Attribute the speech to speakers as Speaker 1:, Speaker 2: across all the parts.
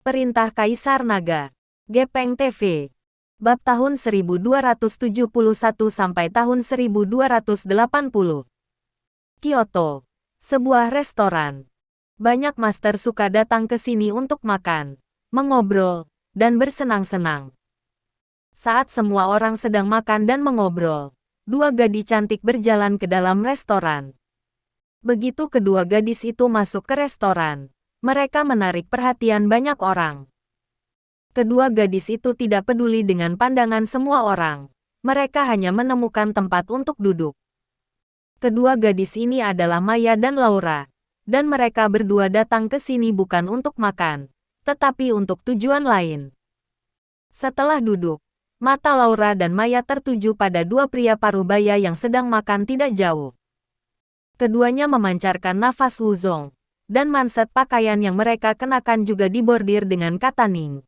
Speaker 1: Perintah Kaisar Naga. Gepeng TV. Bab tahun 1271 sampai tahun 1280. Kyoto. Sebuah restoran. Banyak master suka datang ke sini untuk makan, mengobrol, dan bersenang-senang. Saat semua orang sedang makan dan mengobrol, dua gadis cantik berjalan ke dalam restoran. Begitu kedua gadis itu masuk ke restoran, mereka menarik perhatian banyak orang. Kedua gadis itu tidak peduli dengan pandangan semua orang. Mereka hanya menemukan tempat untuk duduk. Kedua gadis ini adalah Maya dan Laura, dan mereka berdua datang ke sini bukan untuk makan, tetapi untuk tujuan lain. Setelah duduk, mata Laura dan Maya tertuju pada dua pria parubaya yang sedang makan tidak jauh. Keduanya memancarkan nafas wuzong, dan manset pakaian yang mereka kenakan juga dibordir dengan kata Ning.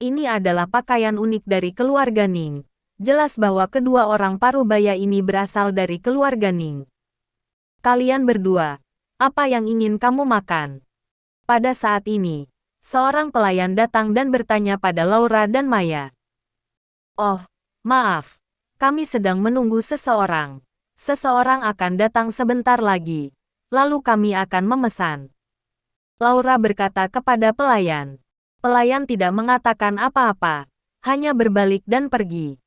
Speaker 1: Ini adalah pakaian unik dari keluarga Ning. Jelas bahwa kedua orang parubaya ini berasal dari keluarga Ning. Kalian berdua, apa yang ingin kamu makan? Pada saat ini, seorang pelayan datang dan bertanya pada Laura dan Maya. Oh, maaf, kami sedang menunggu seseorang. Seseorang akan datang sebentar lagi, lalu kami akan memesan. Laura berkata kepada pelayan. Pelayan tidak mengatakan apa-apa, hanya berbalik dan pergi.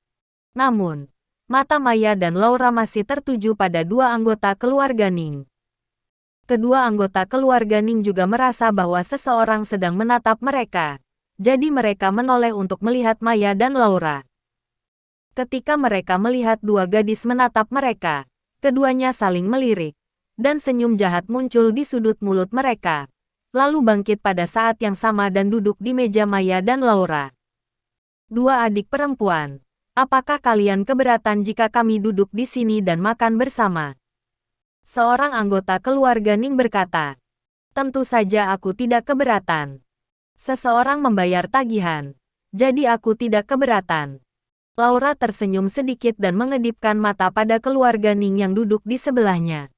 Speaker 1: Namun, mata Maya dan Laura masih tertuju pada dua anggota keluarga Ning. Kedua anggota keluarga Ning juga merasa bahwa seseorang sedang menatap mereka, jadi mereka menoleh untuk melihat Maya dan Laura. Ketika mereka melihat dua gadis menatap mereka, keduanya saling melirik, dan senyum jahat muncul di sudut mulut mereka, lalu bangkit pada saat yang sama dan duduk di meja Maya dan Laura. Dua adik perempuan, apakah kalian keberatan jika kami duduk di sini dan makan bersama? Seorang anggota keluarga Ning berkata, tentu saja aku tidak keberatan. Seseorang membayar tagihan, jadi aku tidak keberatan. Laura tersenyum sedikit dan mengedipkan mata pada keluarga Ning yang duduk di sebelahnya.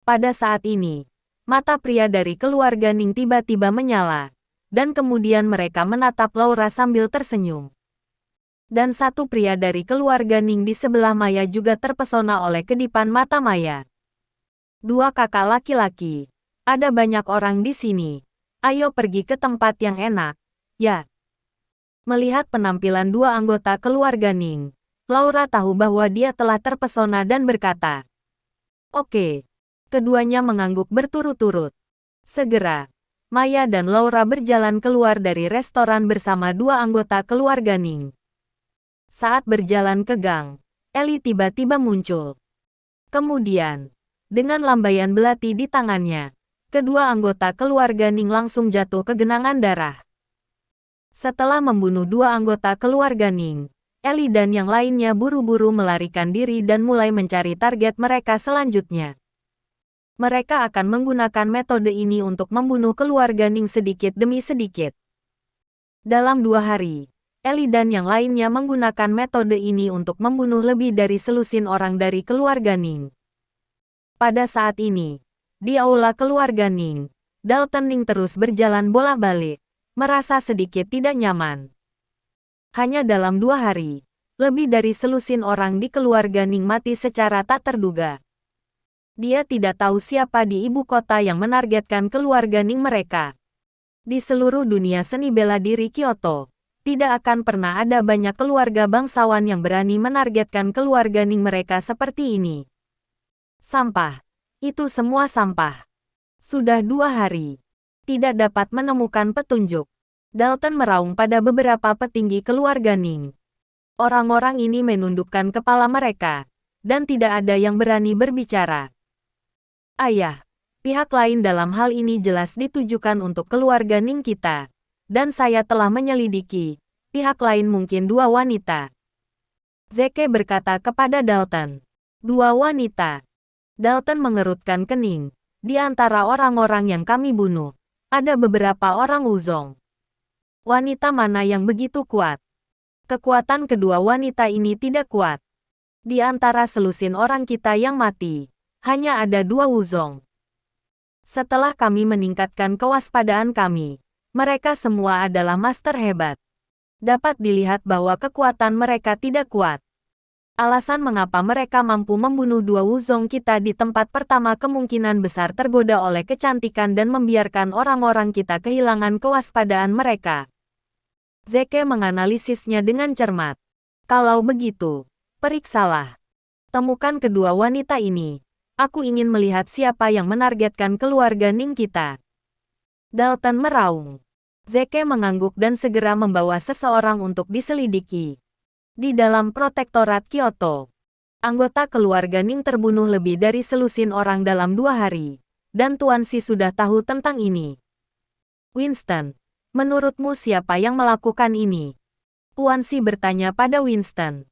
Speaker 1: Pada saat ini, mata pria dari keluarga Ning tiba-tiba menyala, dan kemudian mereka menatap Laura sambil tersenyum. Dan satu pria dari keluarga Ning di sebelah Maya juga terpesona oleh kedipan mata Maya. Dua kakak laki-laki, ada banyak orang di sini. Ayo pergi ke tempat yang enak, ya. Melihat penampilan dua anggota keluarga Ning, Laura tahu bahwa dia telah terpesona dan berkata, "Oke." Keduanya mengangguk berturut-turut. Segera, Maya dan Laura berjalan keluar dari restoran bersama dua anggota keluarga Ning. Saat berjalan ke gang, Ellie tiba-tiba muncul. Kemudian, dengan lambaian belati di tangannya, kedua anggota keluarga Ning langsung jatuh ke genangan darah. Setelah membunuh dua anggota keluarga Ning, Ellie dan yang lainnya buru-buru melarikan diri dan mulai mencari target mereka selanjutnya. Mereka akan menggunakan metode ini untuk membunuh keluarga Ning sedikit demi sedikit. Dalam 2 hari, Ellie dan yang lainnya menggunakan metode ini untuk membunuh lebih dari selusin orang dari keluarga Ning. Pada saat ini, di aula keluarga Ning, Dalton Ning terus berjalan bolak-balik, merasa sedikit tidak nyaman. Hanya dalam 2 hari, lebih dari selusin orang di keluarga Ning mati secara tak terduga. Dia tidak tahu siapa di ibu kota yang menargetkan keluarga Ning mereka. Di seluruh dunia seni bela diri Kyoto, tidak akan pernah ada banyak keluarga bangsawan yang berani menargetkan keluarga Ning mereka seperti ini. Sampah. Itu semua sampah. Sudah 2 hari. Tidak dapat menemukan petunjuk. Dalton meraung pada beberapa petinggi keluarga Ning. Orang-orang ini menundukkan kepala mereka, dan tidak ada yang berani berbicara. Ayah, pihak lain dalam hal ini jelas ditujukan untuk keluarga Ning kita. Dan saya telah menyelidiki, pihak lain mungkin 2 wanita. Zeke berkata kepada Dalton. 2 wanita. Dalton mengerutkan kening. Di antara orang-orang yang kami bunuh, ada beberapa orang wuzong. Wanita mana yang begitu kuat? Kekuatan kedua wanita ini tidak kuat. Di antara selusin orang kita yang mati, hanya ada 2 wuzong. Setelah kami meningkatkan kewaspadaan kami, Mereka semua adalah master hebat. Dapat dilihat bahwa kekuatan mereka tidak kuat. Alasan mengapa mereka mampu membunuh dua wuzong kita di tempat pertama kemungkinan besar tergoda oleh kecantikan dan membiarkan orang-orang kita kehilangan kewaspadaan mereka. Zeke menganalisisnya dengan cermat. Kalau begitu, periksalah. Temukan kedua wanita ini. Aku ingin melihat siapa yang menargetkan keluarga Ning kita. Dalton meraung. Zeke mengangguk dan segera membawa seseorang untuk diselidiki. Di dalam protektorat Kyoto, anggota keluarga Ning terbunuh lebih dari selusin orang dalam 2 hari, dan Tuan Xi sudah tahu tentang ini. Winston, menurutmu siapa yang melakukan ini? Tuan Xi bertanya pada Winston.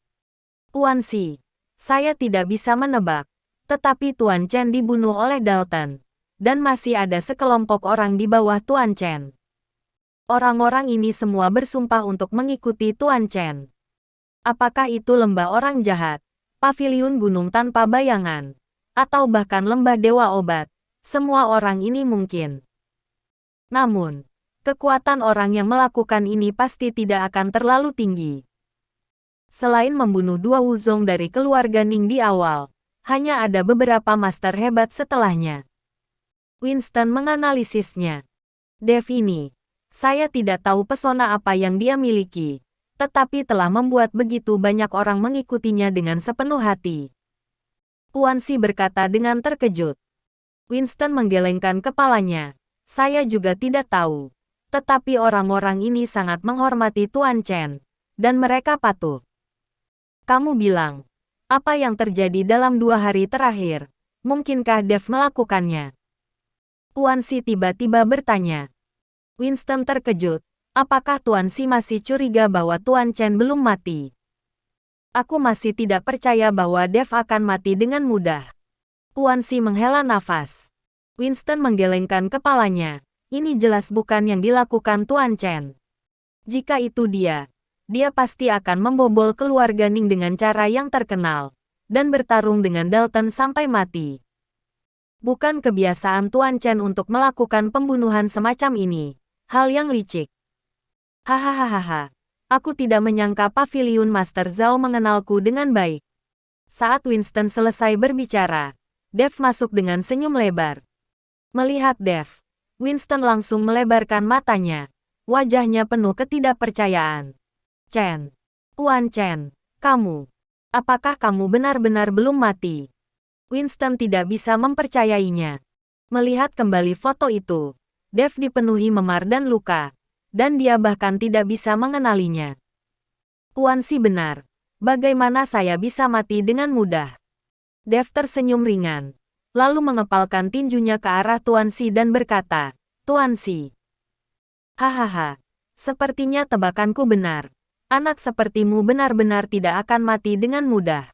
Speaker 1: Tuan Xi, saya tidak bisa menebak, tetapi Tuan Chen dibunuh oleh Dalton, dan masih ada sekelompok orang di bawah Tuan Chen. Orang-orang ini semua bersumpah untuk mengikuti Tuan Chen. Apakah itu lembah orang jahat, paviliun gunung tanpa bayangan, atau bahkan lembah dewa obat? Semua orang ini mungkin. Namun, kekuatan orang yang melakukan ini pasti tidak akan terlalu tinggi. Selain membunuh dua wuzong dari keluarga Ning di awal, hanya ada beberapa master hebat setelahnya. Winston menganalisisnya. Dev ini, saya tidak tahu pesona apa yang dia miliki, tetapi telah membuat begitu banyak orang mengikutinya dengan sepenuh hati. Tuan Xi berkata dengan terkejut. Winston menggelengkan kepalanya. Saya juga tidak tahu. Tetapi orang-orang ini sangat menghormati Tuan Chen, dan mereka patuh. Kamu bilang, apa yang terjadi dalam 2 hari terakhir? Mungkinkah Dev melakukannya? Tuan Xi tiba-tiba bertanya. Winston terkejut. Apakah Tuan Xi masih curiga bahwa Tuan Chen belum mati? Aku masih tidak percaya bahwa Dev akan mati dengan mudah. Tuan Xi menghela nafas. Winston menggelengkan kepalanya. Ini jelas bukan yang dilakukan Tuan Chen. Jika itu dia pasti akan membobol keluarga Ning dengan cara yang terkenal, dan bertarung dengan Dalton sampai mati. Bukan kebiasaan Tuan Chen untuk melakukan pembunuhan semacam ini. Hal yang licik. Hahaha, aku tidak menyangka Paviliun Master Zhao mengenalku dengan baik. Saat Winston selesai berbicara, Dev masuk dengan senyum lebar. Melihat Dev, Winston langsung melebarkan matanya. Wajahnya penuh ketidakpercayaan. Chen, Tuan Chen, apakah kamu benar-benar belum mati? Winston tidak bisa mempercayainya. Melihat kembali foto itu, Dev dipenuhi memar dan luka. Dan dia bahkan tidak bisa mengenalinya. Tuan Xi benar. Bagaimana saya bisa mati dengan mudah? Dev tersenyum ringan, lalu mengepalkan tinjunya ke arah Tuan Xi dan berkata, Tuan Xi. Hahaha, sepertinya tebakanku benar. Anak sepertimu benar-benar tidak akan mati dengan mudah.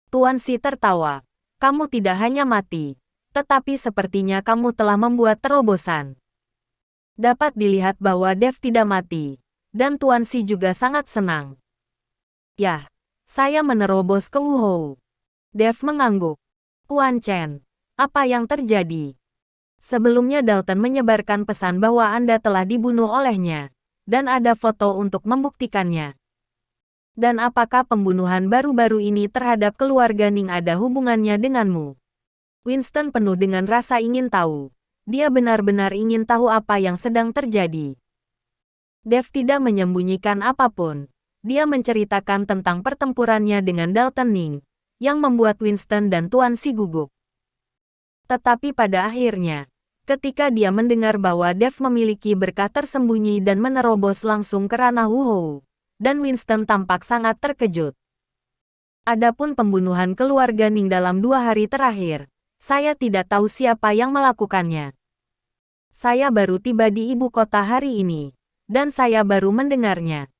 Speaker 1: Tuan Xi tertawa. Kamu tidak hanya mati, tetapi sepertinya kamu telah membuat terobosan. Dapat dilihat bahwa Dev tidak mati, dan Tuan Xi juga sangat senang. Yah, saya menerobos ke Wuhou. Dev mengangguk. Tuan Chen, apa yang terjadi? Sebelumnya Dalton menyebarkan pesan bahwa Anda telah dibunuh olehnya, dan ada foto untuk membuktikannya. Dan apakah pembunuhan baru-baru ini terhadap keluarga Ning ada hubungannya denganmu? Winston penuh dengan rasa ingin tahu. Dia benar-benar ingin tahu apa yang sedang terjadi. Dev tidak menyembunyikan apapun. Dia menceritakan tentang pertempurannya dengan Dalton Ning, yang membuat Winston dan Tuan Xi gugup. Tetapi pada akhirnya, ketika dia mendengar bahwa Dev memiliki berkah tersembunyi dan menerobos langsung ke ranah Wuhou, dan Winston tampak sangat terkejut. Adapun pembunuhan keluarga Ning dalam 2 hari terakhir, saya tidak tahu siapa yang melakukannya. Saya baru tiba di ibu kota hari ini, dan saya baru mendengarnya.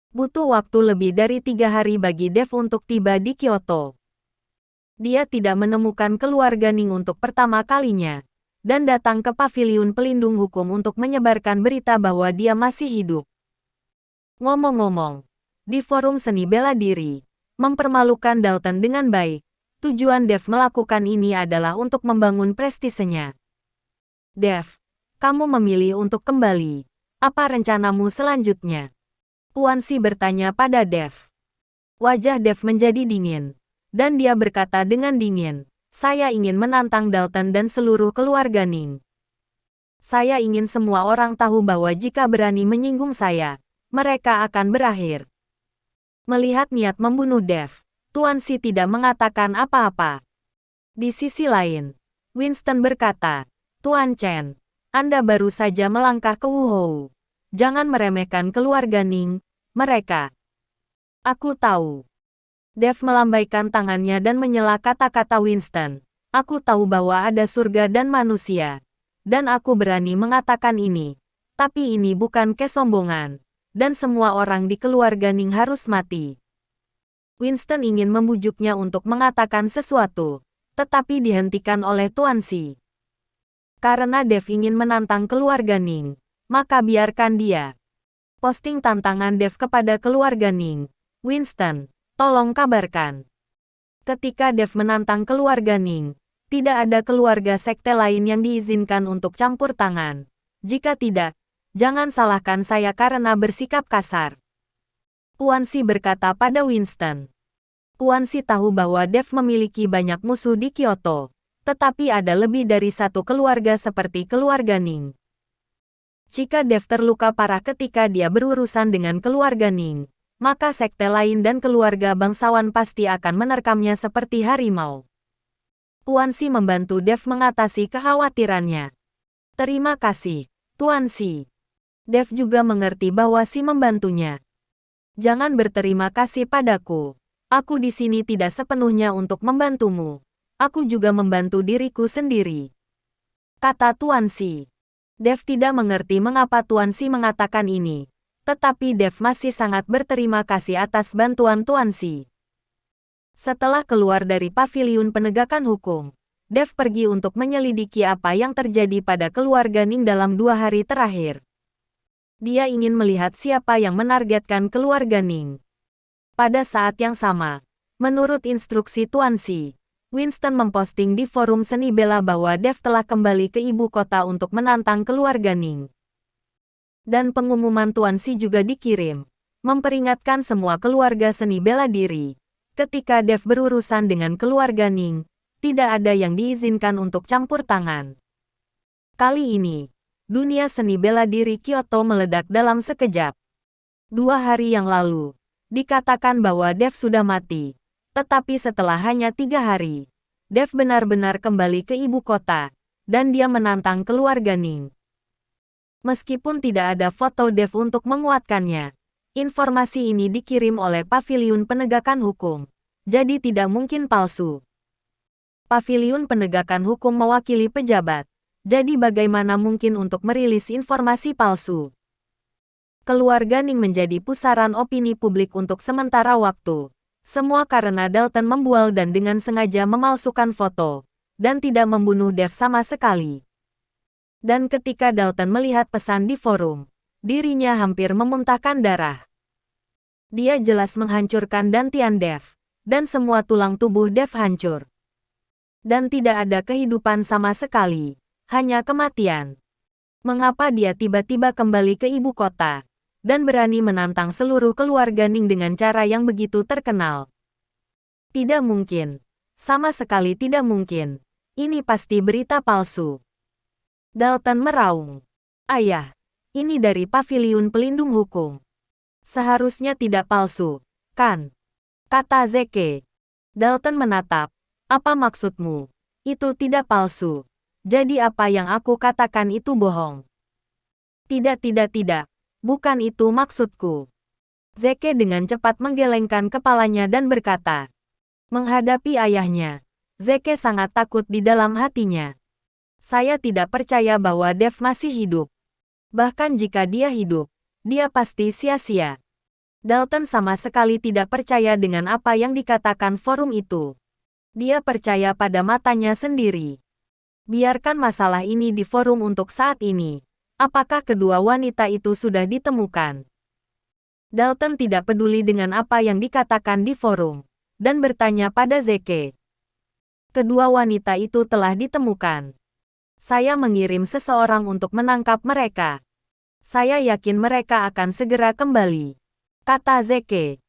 Speaker 1: Butuh waktu lebih dari 3 hari bagi Dev untuk tiba di Kyoto. Dia tidak menemukan keluarga Ning untuk pertama kalinya, dan datang ke Paviliun Pelindung Hukum untuk menyebarkan berita bahwa dia masih hidup. Ngomong-ngomong, di forum seni bela diri, mempermalukan Dalton dengan baik. Tujuan Dev melakukan ini adalah untuk membangun prestisenya. Dev, Kamu memilih untuk kembali. Apa rencanamu selanjutnya? Tuan Xi bertanya pada Dev. Wajah Dev menjadi dingin. Dan dia berkata dengan dingin, saya ingin menantang Dalton dan seluruh keluarga Ning. Saya ingin semua orang tahu bahwa jika berani menyinggung saya, mereka akan berakhir. Melihat niat membunuh Dev, Tuan Xi tidak mengatakan apa-apa. Di sisi lain, Winston berkata, Tuan Chen, Anda baru saja melangkah ke Wuhou. Jangan meremehkan keluarga Ning, mereka. Aku tahu. Dev melambaikan tangannya dan menyela kata-kata Winston. Aku tahu bahwa ada surga dan manusia. Dan aku berani mengatakan ini. Tapi ini bukan kesombongan. Dan semua orang di keluarga Ning harus mati. Winston ingin membujuknya untuk mengatakan sesuatu. Tetapi dihentikan oleh Tuan Xi. Karena Dev ingin menantang keluarga Ning, maka biarkan dia. Posting tantangan Dev kepada keluarga Ning. Winston, tolong kabarkan. Ketika Dev menantang keluarga Ning, tidak ada keluarga sekte lain yang diizinkan untuk campur tangan. Jika tidak, jangan salahkan saya karena bersikap kasar. Tuan Xi berkata pada Winston. Tuan Xi tahu bahwa Dev memiliki banyak musuh di Kyoto, tetapi ada lebih dari satu keluarga seperti keluarga Ning. Jika Dev terluka parah ketika dia berurusan dengan keluarga Ning, maka sekte lain dan keluarga bangsawan pasti akan menerkamnya seperti harimau. Tuan Xi membantu Dev mengatasi kekhawatirannya. Terima kasih, Tuan Xi. Dev juga mengerti bahwa Xi membantunya. Jangan berterima kasih padaku. Aku di sini tidak sepenuhnya untuk membantumu. Aku juga membantu diriku sendiri. Kata Tuan Xi. Dev tidak mengerti mengapa Tuan Xi mengatakan ini. Tetapi Dev masih sangat berterima kasih atas bantuan Tuan Xi. Setelah keluar dari paviliun penegakan hukum, Dev pergi untuk menyelidiki apa yang terjadi pada keluarga Ning dalam 2 hari terakhir. Dia ingin melihat siapa yang menargetkan keluarga Ning. Pada saat yang sama, menurut instruksi Tuan Xi, Winston memposting di forum seni bela bahwa Dev telah kembali ke ibu kota untuk menantang keluarga Ning. Dan pengumuman Tuan Xi juga dikirim, memperingatkan semua keluarga seni bela diri. Ketika Dev berurusan dengan keluarga Ning, tidak ada yang diizinkan untuk campur tangan. Kali ini, dunia seni bela diri Kyoto meledak dalam sekejap. 2 hari yang lalu, dikatakan bahwa Dev sudah mati. Tetapi setelah hanya 3 hari, Dev benar-benar kembali ke ibu kota, dan dia menantang keluarga Ning. Meskipun tidak ada foto Dev untuk menguatkannya, informasi ini dikirim oleh Paviliun Penegakan Hukum, jadi tidak mungkin palsu. Paviliun Penegakan Hukum mewakili pejabat, jadi bagaimana mungkin untuk merilis informasi palsu? Keluarga Ning menjadi pusaran opini publik untuk sementara waktu. Semua karena Dalton membual dan dengan sengaja memalsukan foto, dan tidak membunuh Dev sama sekali. Dan ketika Dalton melihat pesan di forum, dirinya hampir memuntahkan darah. Dia jelas menghancurkan dantian Dev, dan semua tulang tubuh Dev hancur. Dan tidak ada kehidupan sama sekali, hanya kematian. Mengapa dia tiba-tiba kembali ke ibu kota, dan berani menantang seluruh keluarga Ning dengan cara yang begitu terkenal? Tidak mungkin. Sama sekali tidak mungkin. Ini pasti berita palsu. Dalton meraung. Ayah, ini dari Paviliun Pelindung Hukum. Seharusnya tidak palsu, kan? Kata Zeke. Dalton menatap. Apa maksudmu? Itu tidak palsu. Jadi apa yang aku katakan itu bohong? Tidak. Bukan itu maksudku. Zeke dengan cepat menggelengkan kepalanya dan berkata. Menghadapi ayahnya, Zeke sangat takut di dalam hatinya. Saya tidak percaya bahwa Dev masih hidup. Bahkan jika dia hidup, dia pasti sia-sia. Dalton sama sekali tidak percaya dengan apa yang dikatakan forum itu. Dia percaya pada matanya sendiri. Biarkan masalah ini di forum untuk saat ini. Apakah kedua wanita itu sudah ditemukan? Dalton tidak peduli dengan apa yang dikatakan di forum, dan bertanya pada Zeke. Kedua wanita itu telah ditemukan. Saya mengirim seseorang untuk menangkap mereka. Saya yakin mereka akan segera kembali, kata Zeke.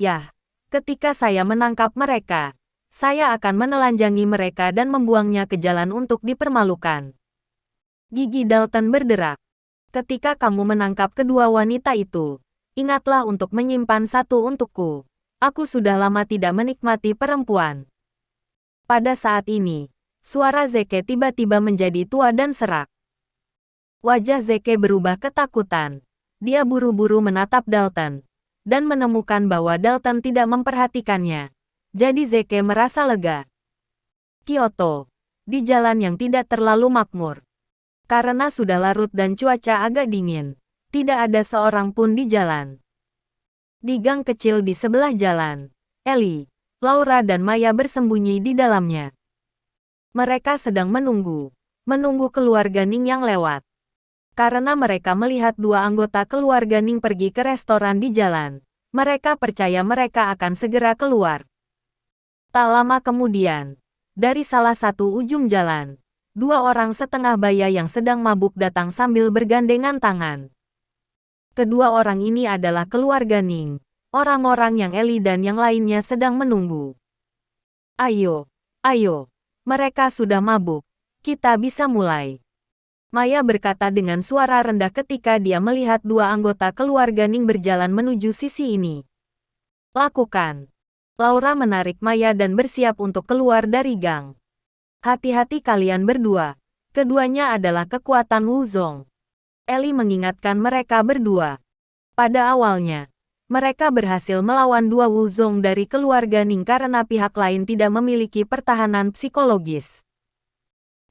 Speaker 1: Yah, ketika saya menangkap mereka, saya akan menelanjangi mereka dan membuangnya ke jalan untuk dipermalukan. Gigi Dalton berderak. Ketika kamu menangkap kedua wanita itu, ingatlah untuk menyimpan satu untukku. Aku sudah lama tidak menikmati perempuan. Pada saat ini, suara Zeke tiba-tiba menjadi tua dan serak. Wajah Zeke berubah ketakutan. Dia buru-buru menatap Dalton, dan menemukan bahwa Dalton tidak memperhatikannya. Jadi Zeke merasa lega. Kyoto, di jalan yang tidak terlalu makmur. Karena sudah larut dan cuaca agak dingin, tidak ada seorang pun di jalan. Di gang kecil di sebelah jalan, Ellie, Laura dan Maya bersembunyi di dalamnya. Mereka sedang menunggu keluarga Ning yang lewat. Karena mereka melihat dua anggota keluarga Ning pergi ke restoran di jalan, mereka percaya mereka akan segera keluar. Tak lama kemudian, dari salah satu ujung jalan, dua orang setengah baya yang sedang mabuk datang sambil bergandengan tangan. Kedua orang ini adalah keluarga Ning, orang-orang yang Ellie dan yang lainnya sedang menunggu. Ayo, mereka sudah mabuk, kita bisa mulai. Maya berkata dengan suara rendah ketika dia melihat dua anggota keluarga Ning berjalan menuju sisi ini. Lakukan. Laura menarik Maya dan bersiap untuk keluar dari gang. Hati-hati kalian berdua. Keduanya adalah kekuatan Wuzong. Ellie mengingatkan mereka berdua. Pada awalnya, mereka berhasil melawan dua Wuzong dari keluarga Ning karena pihak lain tidak memiliki pertahanan psikologis.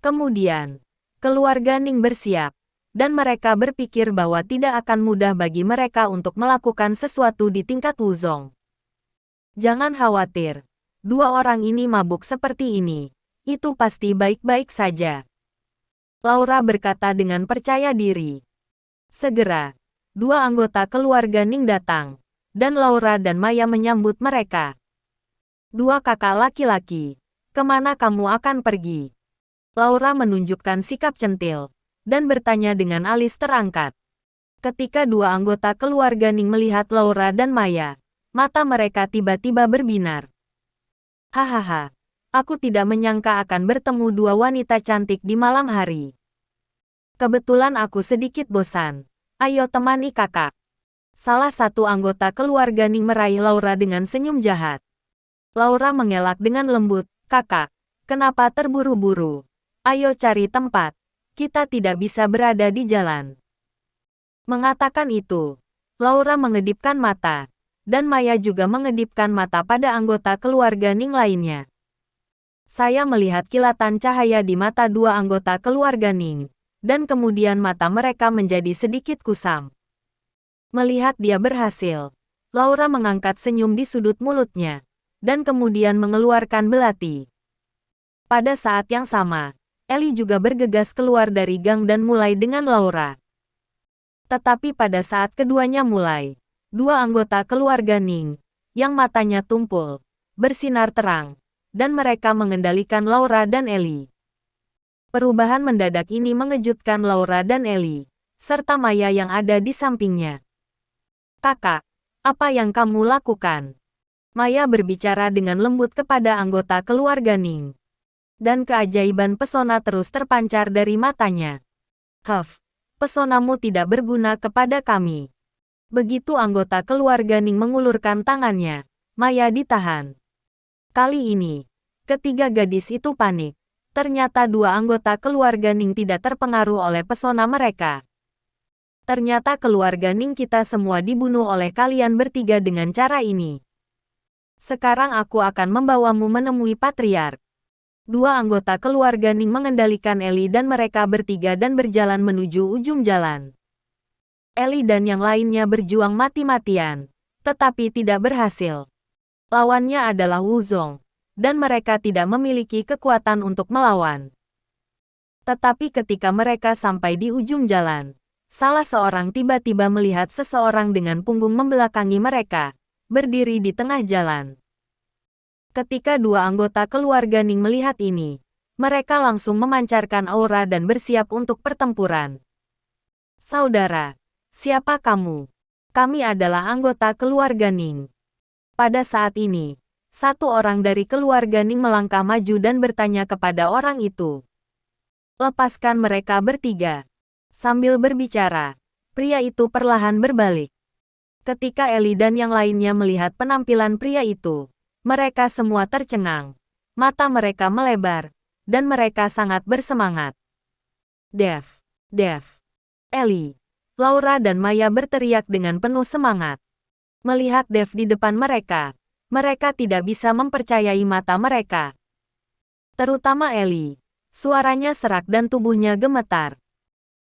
Speaker 1: Kemudian, keluarga Ning bersiap, dan mereka berpikir bahwa tidak akan mudah bagi mereka untuk melakukan sesuatu di tingkat Wuzong. Jangan khawatir, dua orang ini mabuk seperti ini, itu pasti baik-baik saja. Laura berkata dengan percaya diri. Segera, dua anggota keluarga Ning datang, dan Laura dan Maya menyambut mereka. Dua kakak laki-laki, kemana kamu akan pergi? Laura menunjukkan sikap centil, dan bertanya dengan alis terangkat. Ketika dua anggota keluarga Ning melihat Laura dan Maya, mata mereka tiba-tiba berbinar. Hahaha, aku tidak menyangka akan bertemu dua wanita cantik di malam hari. Kebetulan aku sedikit bosan. Ayo temani kakak. Salah satu anggota keluarga Ning meraih Laura dengan senyum jahat. Laura mengelak dengan lembut, kakak, kenapa terburu-buru? Ayo cari tempat, kita tidak bisa berada di jalan. Mengatakan itu, Laura mengedipkan mata, dan Maya juga mengedipkan mata pada anggota keluarga Ning lainnya. Saya melihat kilatan cahaya di mata dua anggota keluarga Ning, dan kemudian mata mereka menjadi sedikit kusam. Melihat dia berhasil, Laura mengangkat senyum di sudut mulutnya, dan kemudian mengeluarkan belati. Pada saat yang sama, Ellie juga bergegas keluar dari gang dan mulai dengan Laura. Tetapi pada saat keduanya mulai, dua anggota keluarga Ning, yang matanya tumpul, bersinar terang, dan mereka mengendalikan Laura dan Ellie. Perubahan mendadak ini mengejutkan Laura dan Ellie, serta Maya yang ada di sampingnya. Kakak, apa yang kamu lakukan? Maya berbicara dengan lembut kepada anggota keluarga Ning. Dan keajaiban pesona terus terpancar dari matanya. Huff, pesonamu tidak berguna kepada kami. Begitu anggota keluarga Ning mengulurkan tangannya, Maya ditahan. Kali ini, ketiga gadis itu panik. Ternyata dua anggota keluarga Ning tidak terpengaruh oleh pesona mereka. Ternyata keluarga Ning kita semua dibunuh oleh kalian bertiga dengan cara ini. Sekarang aku akan membawamu menemui Patriark. Dua anggota keluarga Ning mengendalikan Ellie dan mereka bertiga dan berjalan menuju ujung jalan. Ellie dan yang lainnya berjuang mati-matian, tetapi tidak berhasil. Lawannya adalah Wuzong, dan mereka tidak memiliki kekuatan untuk melawan. Tetapi ketika mereka sampai di ujung jalan, salah seorang tiba-tiba melihat seseorang dengan punggung membelakangi mereka, berdiri di tengah jalan. Ketika dua anggota keluarga Ning melihat ini, Mereka langsung memancarkan aura dan bersiap untuk pertempuran. Saudara, siapa kamu? Kami adalah anggota keluarga Ning. Pada saat ini, satu orang dari keluarga Ning melangkah maju dan bertanya kepada orang itu. Lepaskan mereka bertiga. Sambil berbicara, pria itu perlahan berbalik. Ketika Ellie dan yang lainnya melihat penampilan pria itu, mereka semua tercengang. Mata mereka melebar, dan mereka sangat bersemangat. Dev, Dev, Ellie, Laura dan Maya berteriak dengan penuh semangat. Melihat Dev di depan mereka, mereka tidak bisa mempercayai mata mereka. Terutama Ellie, suaranya serak dan tubuhnya gemetar.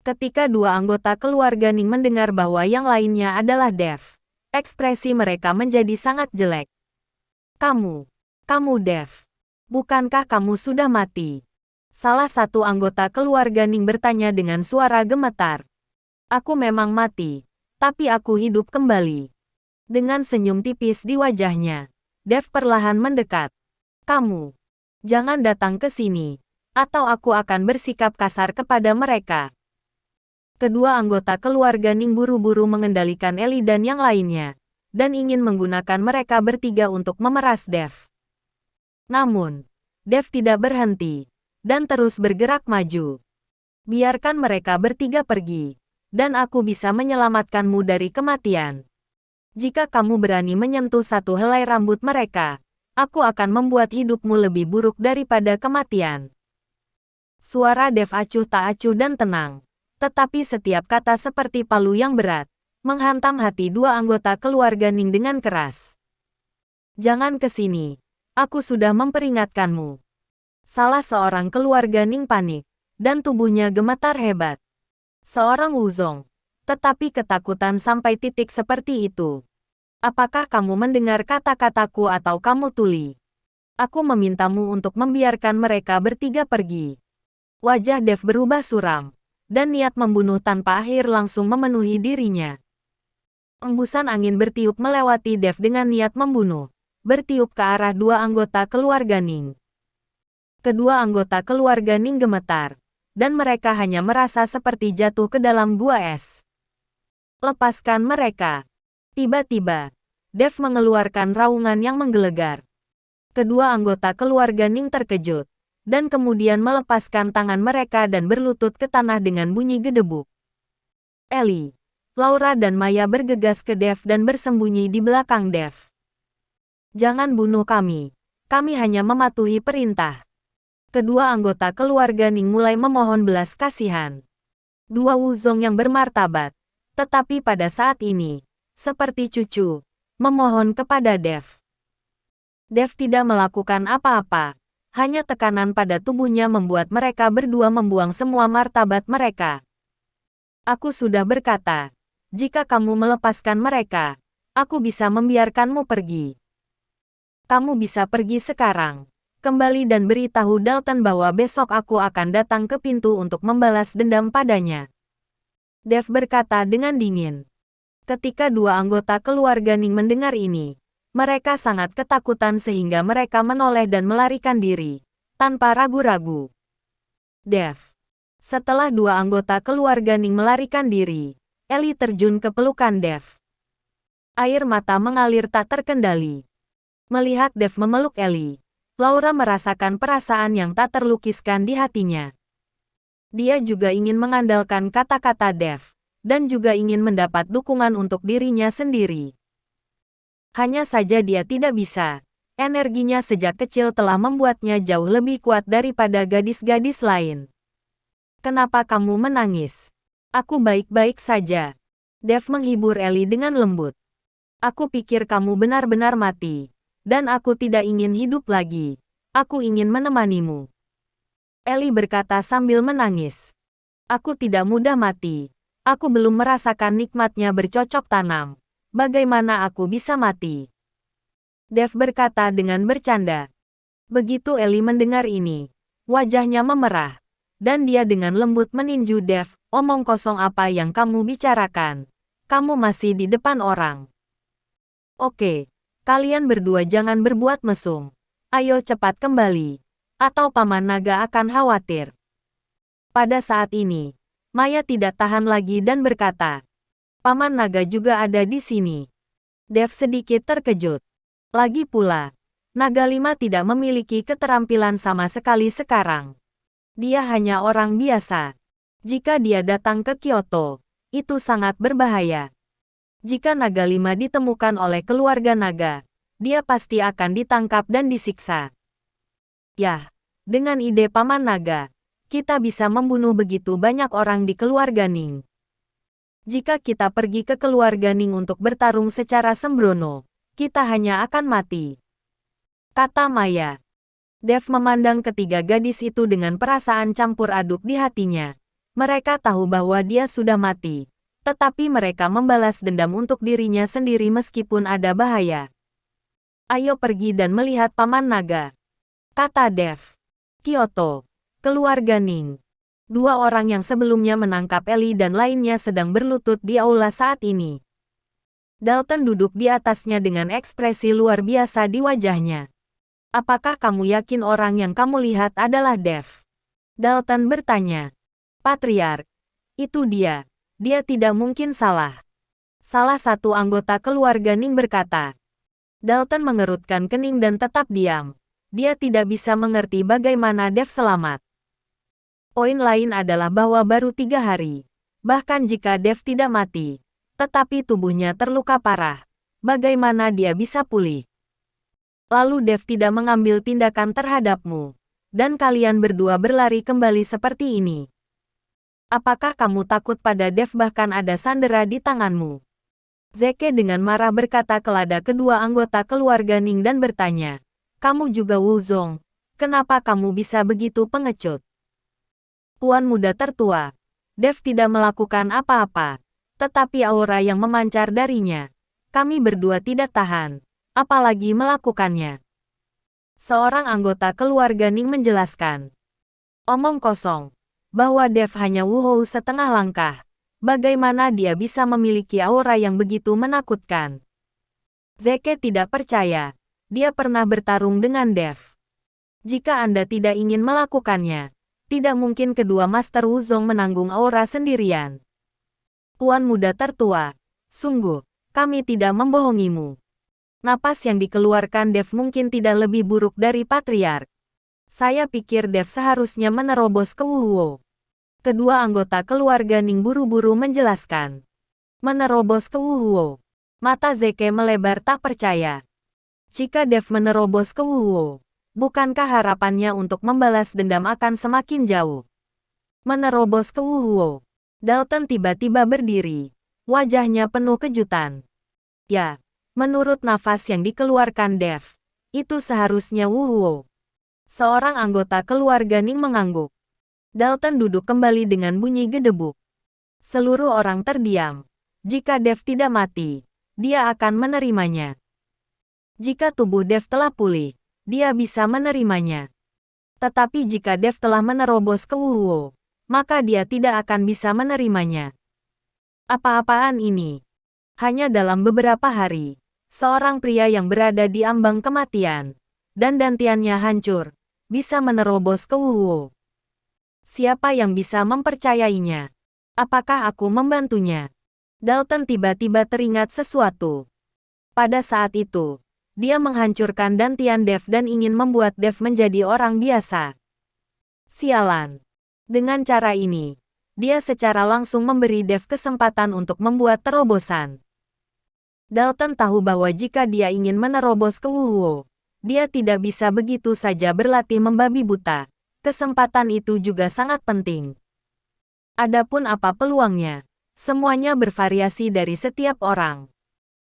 Speaker 1: Ketika dua anggota keluarga Ning mendengar bahwa yang lainnya adalah Dev, ekspresi mereka menjadi sangat jelek. Kamu Dev. Bukankah kamu sudah mati? Salah satu anggota keluarga Ning bertanya dengan suara gemetar. Aku memang mati, tapi aku hidup kembali. Dengan senyum tipis di wajahnya, Dev perlahan mendekat. Kamu, jangan datang ke sini, atau aku akan bersikap kasar kepada mereka. Kedua anggota keluarga Ning buru-buru mengendalikan Ellie dan yang lainnya, dan ingin menggunakan mereka bertiga untuk memeras Dev. Namun, Dev tidak berhenti, dan terus bergerak maju. Biarkan mereka bertiga pergi, dan aku bisa menyelamatkanmu dari kematian. Jika kamu berani menyentuh satu helai rambut mereka, aku akan membuat hidupmu lebih buruk daripada kematian. Suara Dev acuh tak acuh dan tenang. Tetapi setiap kata seperti palu yang berat, menghantam hati dua anggota keluarga Ning dengan keras. Jangan ke sini, aku sudah memperingatkanmu. Salah seorang keluarga Ning panik, dan tubuhnya gemetar hebat. Seorang Wuzong, tetapi ketakutan sampai titik seperti itu. Apakah kamu mendengar kata-kataku atau kamu tuli? Aku memintamu untuk membiarkan mereka bertiga pergi. Wajah Dev berubah suram. Dan niat membunuh tanpa akhir langsung memenuhi dirinya. Embusan angin bertiup melewati Dev dengan niat membunuh, bertiup ke arah dua anggota keluarga Ning. Kedua anggota keluarga Ning gemetar, dan mereka hanya merasa seperti jatuh ke dalam gua es. Lepaskan mereka. Tiba-tiba, Dev mengeluarkan raungan yang menggelegar. Kedua anggota keluarga Ning terkejut, dan kemudian melepaskan tangan mereka dan berlutut ke tanah dengan bunyi gedebuk. Ellie, Laura dan Maya bergegas ke Dev dan bersembunyi di belakang Dev. Jangan bunuh kami hanya mematuhi perintah. Kedua anggota keluarga Ning mulai memohon belas kasihan. Dua Wuzong yang bermartabat, tetapi pada saat ini, seperti cucu, memohon kepada Dev. Dev tidak melakukan apa-apa. Hanya tekanan pada tubuhnya membuat mereka berdua membuang semua martabat mereka. Aku sudah berkata, jika kamu melepaskan mereka, aku bisa membiarkanmu pergi. Kamu bisa pergi sekarang. Kembali dan beritahu Dalton bahwa besok aku akan datang ke pintu untuk membalas dendam padanya. Dev berkata dengan dingin. Ketika dua anggota keluarga Ning mendengar ini, mereka sangat ketakutan sehingga mereka menoleh dan melarikan diri, tanpa ragu-ragu. Dev. Setelah dua anggota keluarga Ning melarikan diri, Ellie terjun ke pelukan Dev. Air mata mengalir tak terkendali. Melihat Dev memeluk Ellie, Laura merasakan perasaan yang tak terlukiskan di hatinya. Dia juga ingin mengandalkan kata-kata Dev, dan juga ingin mendapat dukungan untuk dirinya sendiri. Hanya saja dia tidak bisa. Energinya sejak kecil telah membuatnya jauh lebih kuat daripada gadis-gadis lain. Kenapa kamu menangis? Aku baik-baik saja. Dev menghibur Ellie dengan lembut. Aku pikir kamu benar-benar mati. Dan aku tidak ingin hidup lagi. Aku ingin menemanimu. Ellie berkata sambil menangis. Aku tidak mudah mati. Aku belum merasakan nikmatnya bercocok tanam. Bagaimana aku bisa mati? Dev berkata dengan bercanda. Begitu Ellie mendengar ini, wajahnya memerah. Dan dia dengan lembut meninju Dev, omong kosong apa yang kamu bicarakan. Kamu masih di depan orang. Oke, kalian berdua jangan berbuat mesum. Ayo cepat kembali. atau Paman Naga akan khawatir. Pada saat ini, Maya tidak tahan lagi dan berkata, Paman Naga juga ada di sini. Dev sedikit terkejut. Lagi pula, Naga Lima tidak memiliki keterampilan sama sekali sekarang. Dia hanya orang biasa. Jika dia datang ke Kyoto, itu sangat berbahaya. Jika Naga Lima ditemukan oleh keluarga naga, dia pasti akan ditangkap dan disiksa. Yah, dengan ide Paman Naga, kita bisa membunuh begitu banyak orang di keluarga Ning. Jika kita pergi ke keluarga Ning untuk bertarung secara sembrono, kita hanya akan mati, kata Maya. Dev memandang ketiga gadis itu dengan perasaan campur aduk di hatinya. Mereka tahu bahwa dia sudah mati, tetapi mereka membalas dendam untuk dirinya sendiri meskipun ada bahaya. Ayo pergi dan melihat Paman Naga, kata Dev. Kyoto, keluarga Ning. Dua orang yang sebelumnya menangkap Eli dan lainnya sedang berlutut di aula saat ini. Dalton duduk di atasnya dengan ekspresi luar biasa di wajahnya. Apakah kamu yakin orang yang kamu lihat adalah Dev? Dalton bertanya. Patriark, itu dia. Dia tidak mungkin salah. Salah satu anggota keluarga Ning berkata. Dalton mengerutkan kening dan tetap diam. Dia tidak bisa mengerti bagaimana Dev selamat. Poin lain adalah bahwa baru 3 hari. Bahkan jika Dev tidak mati, tetapi tubuhnya terluka parah, bagaimana dia bisa pulih? Lalu Dev tidak mengambil tindakan terhadapmu, dan kalian berdua berlari kembali seperti ini. Apakah kamu takut pada Dev bahkan ada sandera di tanganmu? Zeke dengan marah berkata kepada kedua anggota keluarga Ning dan bertanya, kamu juga Wuzong, kenapa kamu bisa begitu pengecut? Tuan muda tertua, Dev tidak melakukan apa-apa, tetapi aura yang memancar darinya, kami berdua tidak tahan, apalagi melakukannya. Seorang anggota keluarga Ning menjelaskan. Omong kosong. Bahwa Dev hanya Wuhou setengah langkah. Bagaimana dia bisa memiliki aura yang begitu menakutkan? Zeke tidak percaya. Dia pernah bertarung dengan Dev. Jika Anda tidak ingin melakukannya, tidak mungkin kedua Master Wuzong menanggung aura sendirian. Tuan muda tertua, sungguh, kami tidak membohongimu. Napas yang dikeluarkan Dev mungkin tidak lebih buruk dari Patriark. Saya pikir Dev seharusnya menerobos ke Wuhou. Kedua anggota keluarga Ning buru-buru menjelaskan. Menerobos ke Wuhou. Mata Zeke melebar tak percaya. Jika Dev menerobos ke Wuhou, bukankah harapannya untuk membalas dendam akan semakin jauh? Menerobos ke Wuhou. Dalton tiba-tiba berdiri. Wajahnya penuh kejutan. Ya, menurut nafas yang dikeluarkan Dev, itu seharusnya Wuhou. Seorang anggota keluarga Ning mengangguk. Dalton duduk kembali dengan bunyi gedebuk. Seluruh orang terdiam. Jika Dev tidak mati, dia akan menerimanya. Jika tubuh Dev telah pulih, dia bisa menerimanya. Tetapi jika Dev telah menerobos ke Wuhou, maka dia tidak akan bisa menerimanya. Apa-apaan ini? Hanya dalam beberapa hari, seorang pria yang berada di ambang kematian, dan dantiannya hancur, bisa menerobos ke Wuhou. Siapa yang bisa mempercayainya? Apakah aku membantunya? Dalton tiba-tiba teringat sesuatu. Pada saat itu, dia menghancurkan dantian Dev dan ingin membuat Dev menjadi orang biasa. Sialan. Dengan cara ini, dia secara langsung memberi Dev kesempatan untuk membuat terobosan. Dalton tahu bahwa jika dia ingin menerobos ke Wuhou, dia tidak bisa begitu saja berlatih membabi buta. Kesempatan itu juga sangat penting. Adapun apa peluangnya? Semuanya bervariasi dari setiap orang.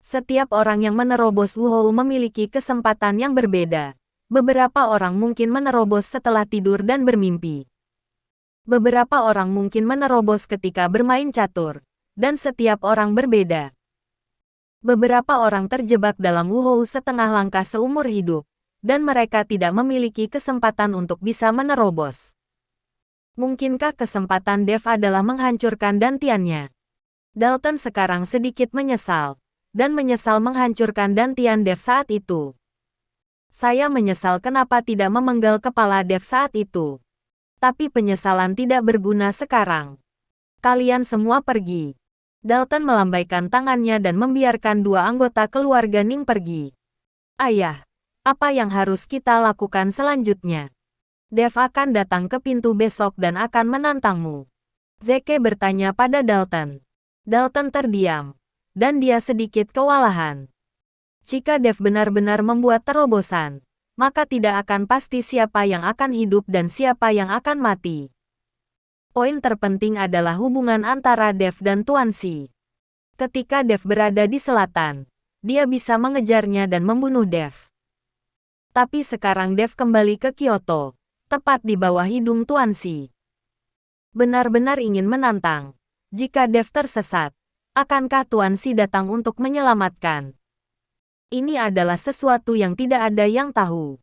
Speaker 1: Setiap orang yang menerobos Wuhou memiliki kesempatan yang berbeda. Beberapa orang mungkin menerobos setelah tidur dan bermimpi. Beberapa orang mungkin menerobos ketika bermain catur. Dan setiap orang berbeda. Beberapa orang terjebak dalam Wuhou setengah langkah seumur hidup, dan mereka tidak memiliki kesempatan untuk bisa menerobos. Mungkinkah kesempatan Dev adalah menghancurkan dantiannya? Dalton sekarang sedikit menyesal, dan menyesal menghancurkan dantian Dev saat itu. Saya menyesal kenapa tidak memenggal kepala Dev saat itu. Tapi penyesalan tidak berguna sekarang. Kalian semua pergi. Dalton melambaikan tangannya dan membiarkan dua anggota keluarga Ning pergi. Ayah, apa yang harus kita lakukan selanjutnya? Dev akan datang ke pintu besok dan akan menantangmu. Zeke bertanya pada Dalton. Dalton terdiam, dan dia sedikit kewalahan. Jika Dev benar-benar membuat terobosan, maka tidak akan pasti siapa yang akan hidup dan siapa yang akan mati. Poin terpenting adalah hubungan antara Dev dan Tuan Xi. Ketika Dev berada di selatan, dia bisa mengejarnya dan membunuh Dev. Tapi sekarang Dev kembali ke Kyoto, tepat di bawah hidung Tuan Xi. Benar-benar ingin menantang. Jika Dev tersesat, akankah Tuan Xi datang untuk menyelamatkan? Ini adalah sesuatu yang tidak ada yang tahu.